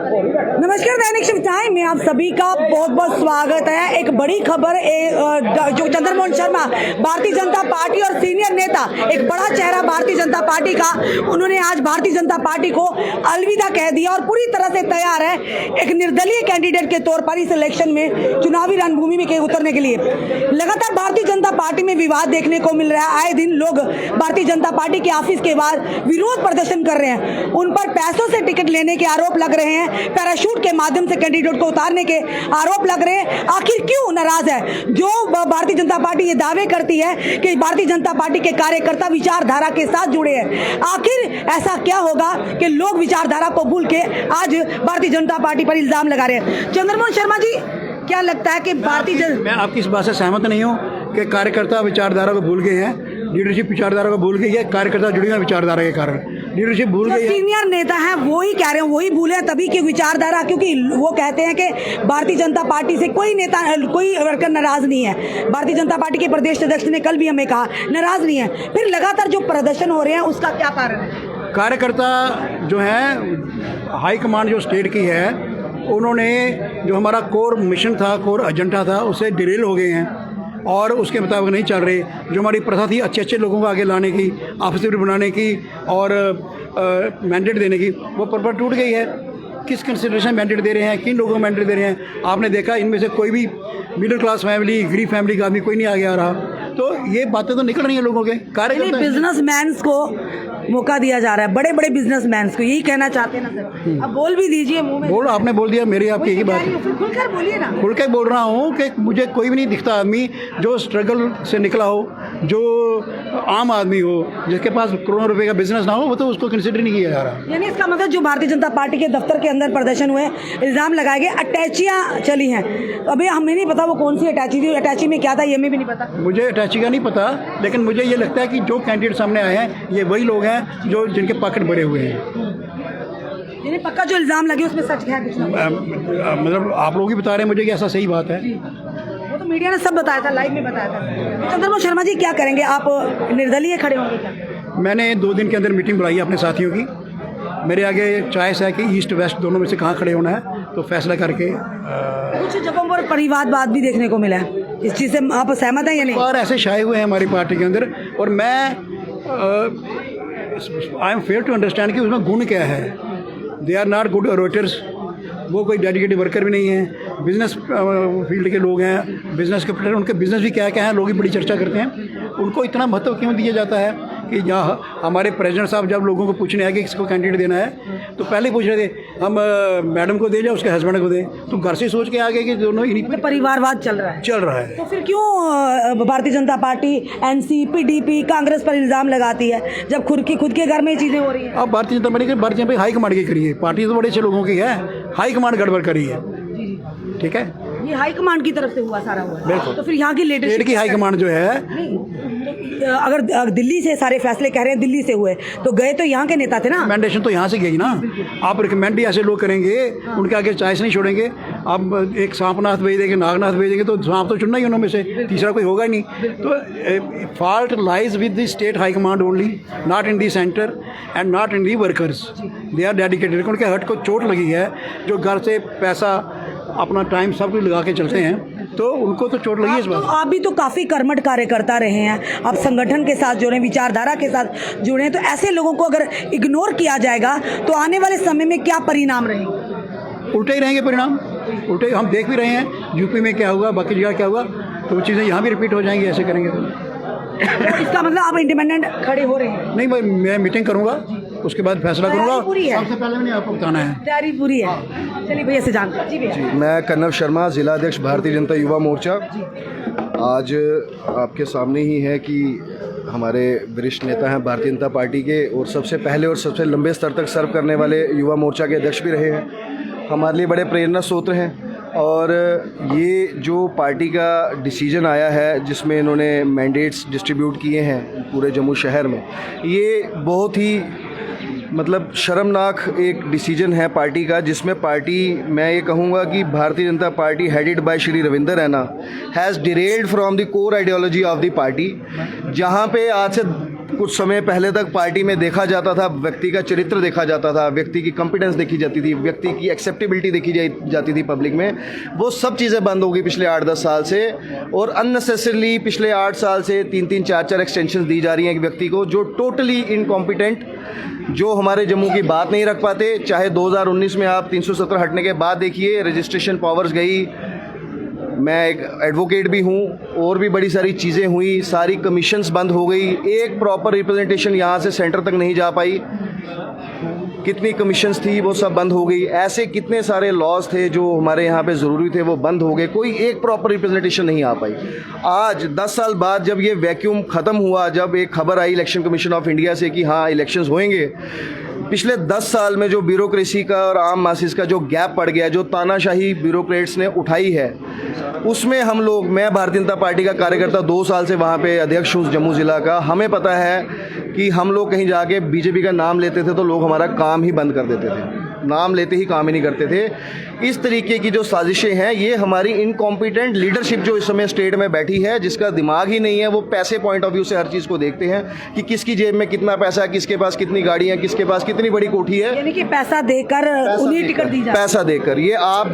नमस्कार, दैनिक शिव टाइम में आप सभी का बहुत बहुत स्वागत है। एक बड़ी खबर जो चंद्रमोहन शर्मा भारतीय जनता पार्टी और सीनियर नेता, एक बड़ा चेहरा भारतीय जनता पार्टी का, उन्होंने आज भारतीय जनता पार्टी को अलविदा कह दिया और पूरी तरह से तैयार है एक निर्दलीय कैंडिडेट के तौर पर इस इलेक्शन में चुनावी रणभूमि में उतरने के लिए। लगातार भारतीय जनता पार्टी में विवाद देखने को मिल रहा है। आए दिन लोग भारतीय जनता पार्टी के ऑफिस के बाहर विरोध प्रदर्शन कर रहे हैं, उन पर पैसों से टिकट लेने के आरोप लग रहे हैं, पैराशूट के माध्यम से कैंडिडेट को उतारने के आरोप लग रहे हैं। आखिर क्यों नाराज है? जो भारतीय जनता पार्टी ये दावे करती है कि भारतीय जनता पार्टी के कार्यकर्ता विचारधारा के साथ जुड़े हैं, आखिर ऐसा क्या होगा कि लोग विचारधारा को भूल के आज भारतीय जनता पार्टी पर इल्जाम लगा रहे हैं? चंद्रमोहन शर्मा जी, क्या लगता है कि मैं आपकी इस बात से सहमत नहीं हूँ कि कार्यकर्ता विचारधारा को भूल गए हैं, लीडरशिप विचारधारा को भूल गई है। कार्यकर्ता जुड़ी हुई विचारधारा के कारण लीडरशिप भूल गई है। सीनियर नेता हैं वो ही कह रहे हैं, वही भूले तभी की विचारधारा, क्योंकि वो कहते हैं कि भारतीय जनता पार्टी से कोई नेता, कोई वर्कर नाराज नहीं है। भारतीय जनता पार्टी के प्रदेश अध्यक्ष ने कल भी हमें कहा नाराज नहीं है। फिर लगातार जो प्रदर्शन हो रहे हैं उसका क्या कारण है? कार्यकर्ता जो है, हाईकमांड जो स्टेट की है, उन्होंने जो हमारा कोर मिशन था, कोर एजेंडा था, उससे डिरेल हो गए हैं और उसके मुताबिक नहीं चल रहे। जो हमारी प्रथा थी अच्छे अच्छे लोगों को आगे लाने की, ऑफिसर बनाने की और मैंडेट देने की, वो पर टूट गई है। किस कंसिडरेशन मैंडेट दे रहे हैं, किन लोगों को मैंडेट दे रहे हैं? आपने देखा इनमें से कोई भी मिडिल क्लास फैमिली, गरीब फैमिली का आदमी कोई नहीं आगे आ रहा। तो ये बातें तो निकल रही हैं लोगों के। कार्यकर्ता बिजनेसमैन को मौका दिया जा रहा है, बड़े बड़े बिजनेसमैन को, यही कहना चाहते हैं ना सर? अब बोल भी दीजिए, मुंह में बोल। आपने बोल दिया, मेरी आपकी यही बात है। खुलकर बोलिए ना। खुल के बोल रहा हूँ कि मुझे कोई भी नहीं दिखता आदमी जो स्ट्रगल से निकला हो, जो आम आदमी हो, जिसके पास करोड़ों रुपए का बिजनेस ना हो, वो तो उसको कंसिडर नहीं किया जा रहा। यानी इसका मतलब जो भारतीय जनता पार्टी के दफ्तर के अंदर प्रदर्शन हुए, इल्जाम लगाए गए, अटैचियाँ चली हैं। अभी हमें नहीं पता वो कौन सी अटैची थी, अटैची में क्या था ये हमें भी नहीं पता। मुझे अटैची का नहीं पता, लेकिन मुझे ये लगता है कि जो कैंडिडेट सामने आए हैं ये वही लोग हैं जो जिनके पॉकेट भरे हुए हैं। यानी पक्का जो इल्जाम लगे उसमें सच है कुछ ना? मतलब आप लोग ही बता रहे हैं मुझे कि ऐसा सही बात है। वो तो मीडिया ने सब बताया था, लाइव में बताया था। चंद्रमोहन शर्मा जी, क्या करेंगे आप? निर्दलीय खड़े होंगे क्या? मैंने 2 दिन के अंदर मीटिंग बुलाई है अपने साथियों की। मेरे आगे चॉइस है कि ईस्ट वेस्ट दोनों में से कहाँ खड़े होना है, तो फैसला करके। कुछ जगहों पर परिवारवाद भी देखने को मिला है, इस चीज़ से आप सहमत हैं या नहीं? और ऐसे छाए हुए हैं हमारी पार्टी के अंदर, और मैं I am fair to understand कि उसमें गुण क्या है। They are not good orators, वो कोई डेडिकेटेड वर्कर भी नहीं है, बिजनेस फील्ड के लोग हैं, बिजनेस के प्लेयर, उनके बिजनेस भी क्या क्या हैं लोग ही बड़ी चर्चा करते हैं। उनको इतना महत्व क्यों दिया जाता है कि यहाँ हमारे प्रेसिडेंट साहब जब लोगों को पूछने आए कि किसको कैंडिडेट देना है, तो पहले पूछ रहे थे हम मैडम को दे या उसके हस्बैंड को दें। तो घर से सोच के आगे कि दोनों इन्हीं पर परिवारवाद चल रहा है। तो फिर क्यों Bharatiya Janata party NC, PDP, Congress पर इल्जाम लगाती है जब खुद के घर में ये चीज़ें हो रही हैं? अब भारतीय जनता पार्टी हाईकमांड की करी है, पार्टी तो बड़े अच्छे लोगों की है, हाईकमांड गड़बड़ करी है। ठीक है, ये हाईकमांड की तरफ से हुआ सारा हुआ। बिल्कुल। तो फिर यहाँ की लीडरशिप की हाईकमांड जो है, अगर दिल्ली से सारे फैसले कह रहे हैं दिल्ली से हुए, तो गए तो यहाँ के नेता थे ना। रिकमेंडेशन तो यहाँ से गई ना। आप रिकमेंड ही ऐसे लोग करेंगे, उनके आगे चॉइस नहीं छोड़ेंगे। आप एक सांपनाथ भेज देंगे, नागनाथ भेजेंगे, तो सांप तो चुनना ही उन्होंने में से, तीसरा कोई होगा ही नहीं। तो fault lies with the state high command only, not in the centre and not in the workers. They are dedicated. उनके हट को चोट लगी है, जो घर से पैसा, अपना टाइम सब कुछ लगा के चलते हैं, तो उनको तो चोट लगी है इस बात। आप भी तो काफ़ी कर्मठ कार्यकर्ता रहे हैं, आप संगठन के साथ जुड़े, विचारधारा के साथ जुड़े हैं, तो ऐसे लोगों को अगर इग्नोर किया जाएगा तो आने वाले समय में क्या परिणाम रहेंगे? उल्टे ही रहेंगे परिणाम, उल्टे हम देख भी रहे हैं। यूपी में क्या हुआ, बाकी जगह क्या हुआ, तो वो चीज़ें यहाँ भी रिपीट हो जाएंगी ऐसे करेंगे तो। इसका मतलब आप इंडिपेंडेंट खड़े हो रहे हैं? नहीं भाई, मैं मीटिंग करूँगा, उसके बाद फैसला करूँगा। सबसे पहले मैंने आपको बताना है। तैयारी पूरी है। चलिए भैया से जानते हैं। जी भैया। मैं कन्नव शर्मा, जिला अध्यक्ष भारतीय जनता युवा मोर्चा। आज आपके सामने ही है कि हमारे वरिष्ठ नेता हैं भारतीय जनता पार्टी के, और सबसे पहले और सबसे लंबे स्तर तक सर्व करने वाले युवा मोर्चा के अध्यक्ष भी रहे हैं। हमारे लिए बड़े प्रेरणा स्रोत हैं। और ये जो पार्टी का डिसीजन आया है, जिसमें इन्होंने मैंडेट्स डिस्ट्रीब्यूट किए हैं पूरे जम्मू शहर में, ये बहुत ही मतलब शर्मनाक एक डिसीजन है पार्टी का, जिसमें पार्टी, मैं ये कहूँगा कि Bharatiya Janata party headed by Shri Ravinder Raina has derailed from the core ideology of the party, जहाँ पे आज से कुछ समय पहले तक पार्टी में देखा जाता था, व्यक्ति का चरित्र देखा जाता था, व्यक्ति की कॉम्पिटेंस देखी जाती थी, व्यक्ति की एक्सेप्टेबिलिटी देखी जाती थी पब्लिक में, वो सब चीज़ें बंद हो गई पिछले 8-10 साल से। और अननेसेसरली पिछले 8 साल से 3-3, 4-4 एक्सटेंशन दी जा रही हैं एक व्यक्ति को जो टोटली इनकॉम्पिटेंट, जो हमारे जम्मू की बात नहीं रख पाते। चाहे 2019 में आप 317 हटने के बाद देखिए, रजिस्ट्रेशन पावर्स गई, मैं एक एडवोकेट भी हूँ, और भी बड़ी सारी चीज़ें हुई, सारी कमीशंस बंद हो गई, एक प्रॉपर रिप्रेजेंटेशन यहाँ से सेंटर तक नहीं जा पाई, कितनी कमीशंस थी वो सब बंद हो गई। ऐसे कितने सारे लॉज थे जो हमारे यहाँ पे ज़रूरी थे वो बंद हो गए, कोई एक प्रॉपर रिप्रेजेंटेशन नहीं आ पाई। आज 10 साल बाद जब ये वैक्यूम ख़त्म हुआ, जब एक खबर आई इलेक्शन कमीशन ऑफ इंडिया से कि हाँ इलेक्शंस होंगे, पिछले 10 साल में जो ब्यूरोक्रेसी का और आम मासिस का जो गैप पड़ गया, जो तानाशाही ब्यूरोक्रेट्स ने उठाई है, उसमें हम लोग, मैं भारतीय जनता पार्टी का कार्यकर्ता 2 साल से वहाँ पे अध्यक्ष हूँ जम्मू ज़िला का, हमें पता है कि हम लोग कहीं जाके बीजेपी का नाम लेते थे तो लोग हमारा काम ही बंद कर देते थे, नाम लेते ही काम ही नहीं करते थे। इस तरीके की जो साजिशें हैं, ये हमारी इनकॉम्पिटेंट लीडरशिप जो इस समय स्टेट में बैठी है, जिसका दिमाग ही नहीं है, वो पैसे पॉइंट ऑफ व्यू से हर चीज़ को देखते हैं कि किसकी जेब में कितना पैसा है, किसके पास कितनी गाड़ी है, किसके पास कितनी बड़ी कोठी है, यानी कि पैसा देकर उन्हें टिकट दी जाए, पैसा देकर। ये आप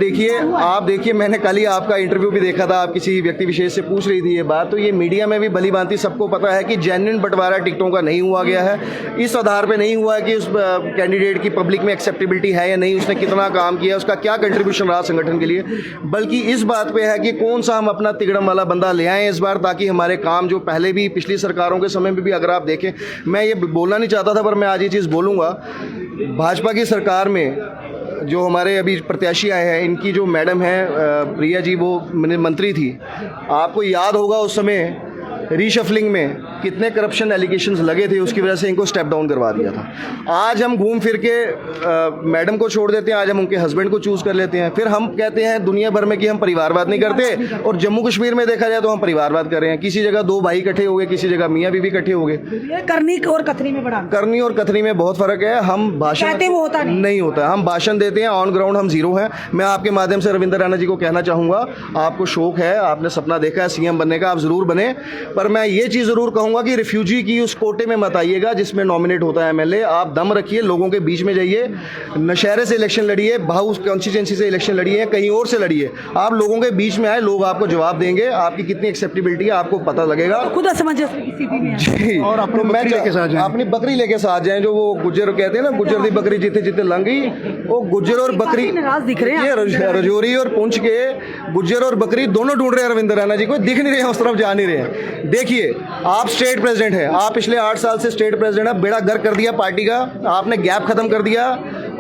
देखिए, मैंने कल ही आपका इंटरव्यू भी देखा था, आप किसी व्यक्ति विशेष से पूछ रही थी ये बात, तो ये मीडिया में भी भली भांति सबको पता है कि जेन्युइन बंटवारा टिकटों का नहीं हुआ गया है। इस आधार पर नहीं हुआ है कि उस कैंडिडेट की पब्लिक में एक्सेप्टेबिलिटी है या नहीं, उसने कितना काम किया, उसका क्या कंट्रीब्यूशन रहा संगठन के लिए, बल्कि इस बात पे है कि कौन सा हम अपना तिगड़म वाला बंदा ले आए इस बार, ताकि हमारे काम जो पहले भी पिछली सरकारों के समय में भी, अगर आप देखें, मैं ये बोलना नहीं चाहता था पर मैं आज ये चीज़ बोलूँगा, भाजपा की सरकार में जो हमारे अभी प्रत्याशी आए हैं, इनकी जो मैडम है प्रिया जी, वो मंत्री थी, आपको याद होगा उस समय रीशफलिंग में कितने करप्शन एलिगेशंस लगे थे, उसकी वजह से इनको स्टेप डाउन करवा दिया था। आज हम घूम फिर के मैडम को छोड़ देते हैं, आज हम उनके हस्बैंड को चूज़ कर लेते हैं, फिर हम कहते हैं दुनिया भर में कि हम परिवारवाद नहीं करते, और जम्मू कश्मीर में देखा जाए तो हम परिवारवाद कर रहे हैं। किसी जगह 2 भाई इकट्ठे हो गए, किसी जगह मियाँ बीवी इकट्ठे हो गए। करनी और कथनी में बड़ा, करनी और कथनी में बहुत फ़र्क है। हम भाषण वो होता नहीं होता, हम भाषण देते हैं, ऑन ग्राउंड हम जीरो हैं। मैं आपके माध्यम से रविंद्र रैना जी को कहना चाहूँगा, आपको शौक है, आपने सपना देखा है सीएम बनने का, आप ज़रूर बने, पर मैं ये चीज़ ज़रूर कहूँगा कि रिफ्यूजी की उस कोटे में मत आइएगा जिसमें नॉमिनेट होता है एमएलए। आप दम रखिए, लोगों के बीच में जाइए, नशहरे से इलेक्शन लड़िए, भाऊ कॉन्स्टिट्यूंसी से इलेक्शन लड़िए, कहीं और से लड़िए, आप लोगों के बीच में आए, लोग आपको जवाब देंगे, आपकी कितनी एक्सेप्टेबिलिटी है आपको पता लगेगा। खुद असमंजस जी, और अपनी बकरी लेके साथ जाएं, अपनी बकरी लेके साथ जाएं, जो वो गुज्जर कहते हैं ना, गुज्जर दी बकरी जीते जीते लंग गई, वो गुज्जर और बकरी दिख रहे हैं, रजौरी और पुंछ के गुज्जर और बकरी दोनों ढूंढ रहे हैं रविंद्र रैना जी को, दिख नहीं रहे हैं, उस तरफ जा नहीं रहे हैं। देखिए, आप स्टेट प्रेसिडेंट हैं, आप पिछले 8 साल से स्टेट प्रेसिडेंट हैं, बेड़ा गर्क कर दिया पार्टी का, आपने गैप खत्म कर दिया,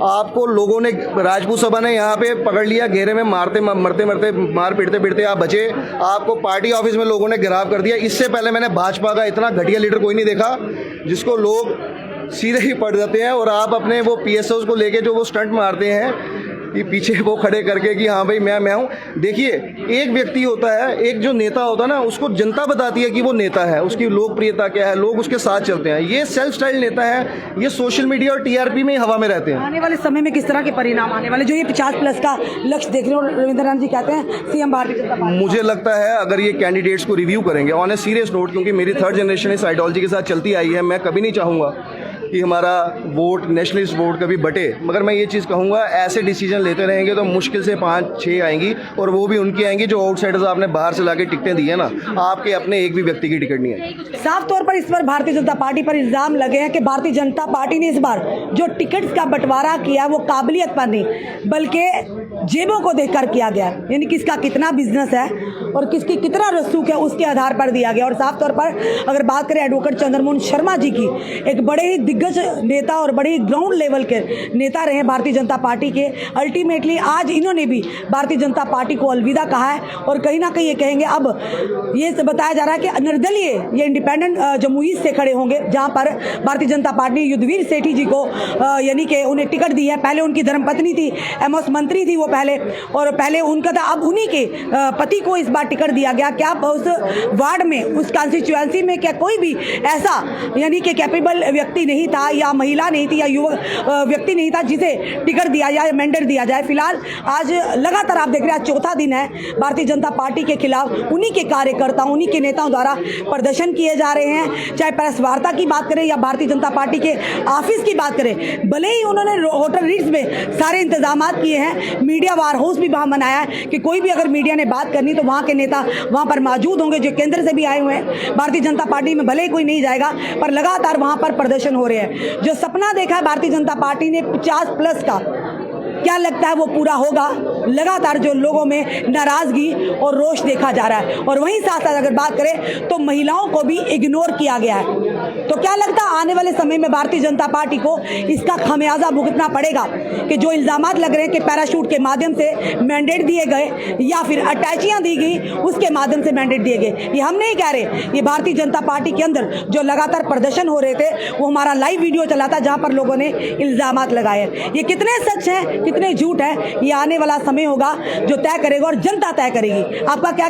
आपको लोगों ने, राजपूत सभा ने यहाँ पे पकड़ लिया घेरे में, मार पीटते आप बचे, आपको पार्टी ऑफिस में लोगों ने गिरफ्तार कर दिया। इससे पहले मैंने भाजपा का इतना घटिया लीडर कोई नहीं देखा जिसको लोग सीधे ही पड़ जाते हैं, और आप अपने वो पीएसओ को लेके जो वो स्टंट मारते हैं कि पीछे वो खड़े करके कि हाँ भाई मैं हूँ। देखिए, एक व्यक्ति होता है, एक जो नेता होता है ना, उसको जनता बताती है कि वो नेता है, उसकी लोकप्रियता क्या है, लोग उसके साथ चलते हैं। ये सेल्फ स्टाइल नेता है, ये सोशल मीडिया और टीआरपी में हवा में रहते हैं। आने वाले समय में किस तरह के परिणाम आने वाले, जो ये 50+ का लक्ष्य देख रहे हो, रविंद्र रैना जी कहते हैं सीएम भारतीय जनता पार्टी, मुझे लगता है अगर ये कैंडिडेट्स को रिव्यू करेंगे ऑन ए सीरियस नोट, क्योंकि मेरी 3rd जनरेशन इस आइडियोलॉजी के साथ चलती आई है, मैं कभी नहीं चाहूँगा कि हमारा वोट, नेशनलिस्ट वोट कभी बटे, मगर मैं ये चीज़ कहूँगा, ऐसे डिसीजन लेते रहेंगे तो मुश्किल से 5-6 आएंगी, और वो भी उनकी आएंगी जो आउटसाइडर्स आपने बाहर से लाके टिकटें दी है ना, आपके अपने एक भी व्यक्ति की टिकट नहीं है। साफ तौर पर इस पर भारतीय जनता पार्टी पर इल्जाम लगे हैं कि भारतीय जनता पार्टी ने इस बार जो टिकट्स का बंटवारा किया वो काबिलियत पर नहीं, बल्कि जेबों को देखकर किया गया, यानी किसका कितना बिजनेस है और किसकी कितना रसूख है उसके आधार पर दिया गया। और साफ तौर पर अगर बात करें एडवोकेट चंद्रमोहन शर्मा जी की, एक बड़े ही दिग्गज नेता और बड़े ही ग्राउंड लेवल के नेता रहे भारतीय जनता पार्टी के, अल्टीमेटली आज इन्होंने भी भारतीय जनता पार्टी को अलविदा कहा है, और कहीं ना कहीं ये कहेंगे, अब ये बताया जा रहा है कि निर्दलीय ये इंडिपेंडेंट जमुई से खड़े होंगे, जहां पर भारतीय जनता पार्टी युद्धवीर सेठी जी को यानी कि उन्हें टिकट दी है। पहले उनकी धर्मपत्नी थी, एमओएस मंत्री थी वो पहले, और पहले उनका था, अब उन्हीं के पति को इस बार टिकट दिया गया? क्या उस वार्ड में, उस कॉन्स्टिट्यूएंसी में क्या कोई भी ऐसा यानी कि कैपेबल व्यक्ति नहीं था, या महिला नहीं थी, या युवक व्यक्ति नहीं था जिसे टिकट दिया जाए, मैंडेट दिया जाए? फिलहाल आज लगातार आप देख रहे हैं, चौथा दिन है भारतीय जनता पार्टी के खिलाफ उन्हीं के कार्यकर्ताओं, उन्हीं के नेताओं द्वारा प्रदर्शन किए जा रहे हैं। चाहे प्रेस वार्ता की बात करें या भारतीय जनता पार्टी के ऑफिस की बात करें, भले ही उन्होंने होटल रीट्स में सारे इंतजाम किए हैं, मीडिया वार हाउस भी वहाँ बनाया है कि कोई भी अगर मीडिया ने बात करनी तो वहाँ के नेता वहाँ पर मौजूद होंगे, जो केंद्र से भी आए हुए हैं। भारतीय जनता पार्टी में भले ही कोई नहीं जाएगा, पर लगातार वहाँ पर प्रदर्शन हो रहे हैं। जो सपना देखा है भारतीय जनता पार्टी ने 50+ का, क्या लगता है वो पूरा होगा? लगातार जो लोगों में नाराजगी और रोष देखा जा रहा है। और वहीं साथ साथ अगर बात करें तो महिलाओं को भी इग्नोर किया गया है। तो क्या लगता है आने वाले समय में भारतीय जनता पार्टी को इसका खमियाजा भुगतना पड़ेगा कि जो इल्जामात लग रहे हैं कि पैराशूट के माध्यम से मैंडेट दिए गए या फिर अटैचियां दी गई, उसके माध्यम से मैंडेट दिए गए? ये हम नहीं कह रहे, ये भारतीय जनता पार्टी के अंदर जो लगातार प्रदर्शन हो रहे थे, वो हमारा लाइव वीडियो चला था जहां पर लोगों ने इल्जामात लगाए। ये कितने सच है, कितने झूठ है, ये आने वाला समय होगा जो तय करेगा और जनता तय करेगी। आपका क्या